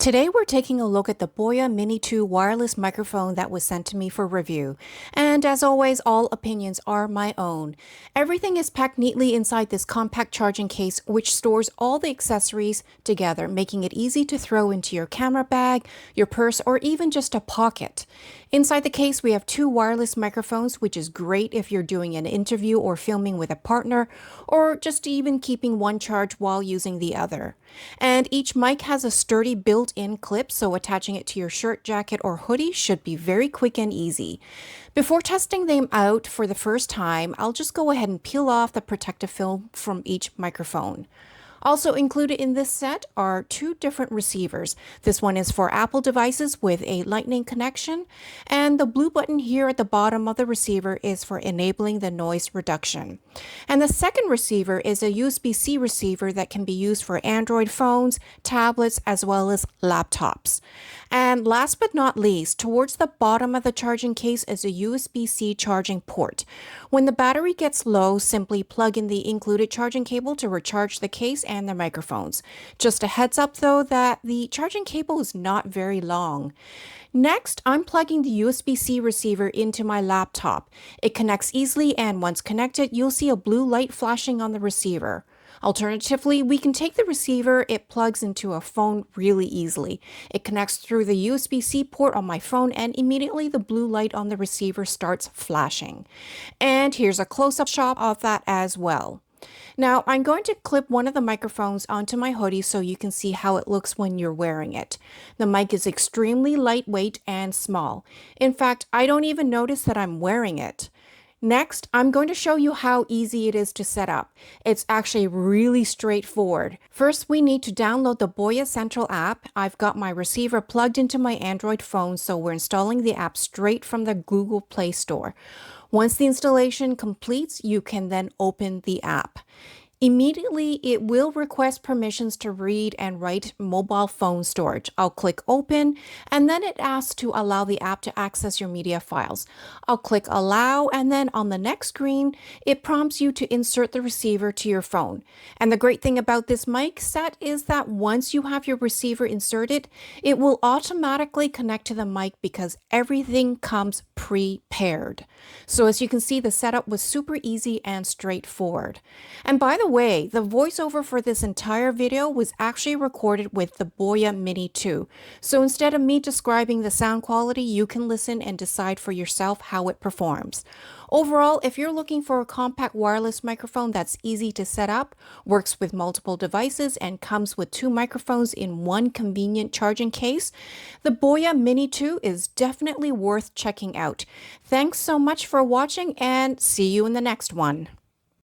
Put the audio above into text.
Today we're taking a look at the Boya Mini 2 wireless microphone that was sent to me for review. And as always, all opinions are my own. Everything is packed neatly inside this compact charging case, which stores all the accessories together, making it easy to throw into your camera bag, your purse, or even just a pocket. Inside the case, we have two wireless microphones, which is great if you're doing an interview or filming with a partner, or just even keeping one charged while using the other. And each mic has a sturdy built-in clip, so attaching it to your shirt, jacket, or hoodie should be very quick and easy. Before testing them out for the first time, I'll just go ahead and peel off the protective film from each microphone. Also included in this set are two different receivers. This one is for Apple devices with a Lightning connection, and the blue button here at the bottom of the receiver is for enabling the noise reduction. And the second receiver is a USB-C receiver that can be used for Android phones, tablets, as well as laptops. And last but not least, towards the bottom of the charging case is a USB-C charging port. When the battery gets low, simply plug in the included charging cable to recharge the case and the microphones. Just a heads up though that the charging cable is not very long. Next, I'm plugging the USB-C receiver into my laptop. It connects easily, and once connected, you'll see a blue light flashing on the receiver. Alternatively, we can take the receiver, it plugs into a phone really easily. It connects through the USB-C port on my phone, and immediately the blue light on the receiver starts flashing. And here's a close-up shot of that as well. Now, I'm going to clip one of the microphones onto my hoodie so you can see how it looks when you're wearing it. The mic is extremely lightweight and small. In fact, I don't even notice that I'm wearing it. Next, I'm going to show you how easy it is to set up. It's actually really straightforward. First, we need to download the Boya Central app. I've got my receiver plugged into my Android phone, so we're installing the app straight from the Google Play Store. Once the installation completes, you can then open the app. Immediately, it will request permissions to read and write mobile phone storage. I'll click open, and then it asks to allow the app to access your media files. I'll click allow, and then on the next screen, it prompts you to insert the receiver to your phone. And the great thing about this mic set is that once you have your receiver inserted, it will automatically connect to the mic because everything comes prepared. So as you can see, the setup was super easy and straightforward. And by the way, the voiceover for this entire video was actually recorded with the Boya Mini 2. So instead of me describing the sound quality, you can listen and decide for yourself how it performs. Overall, if you're looking for a compact wireless microphone that's easy to set up, works with multiple devices, and comes with two microphones in one convenient charging case, the Boya Mini 2 is definitely worth checking out. Thanks so much for watching, and see you in the next one.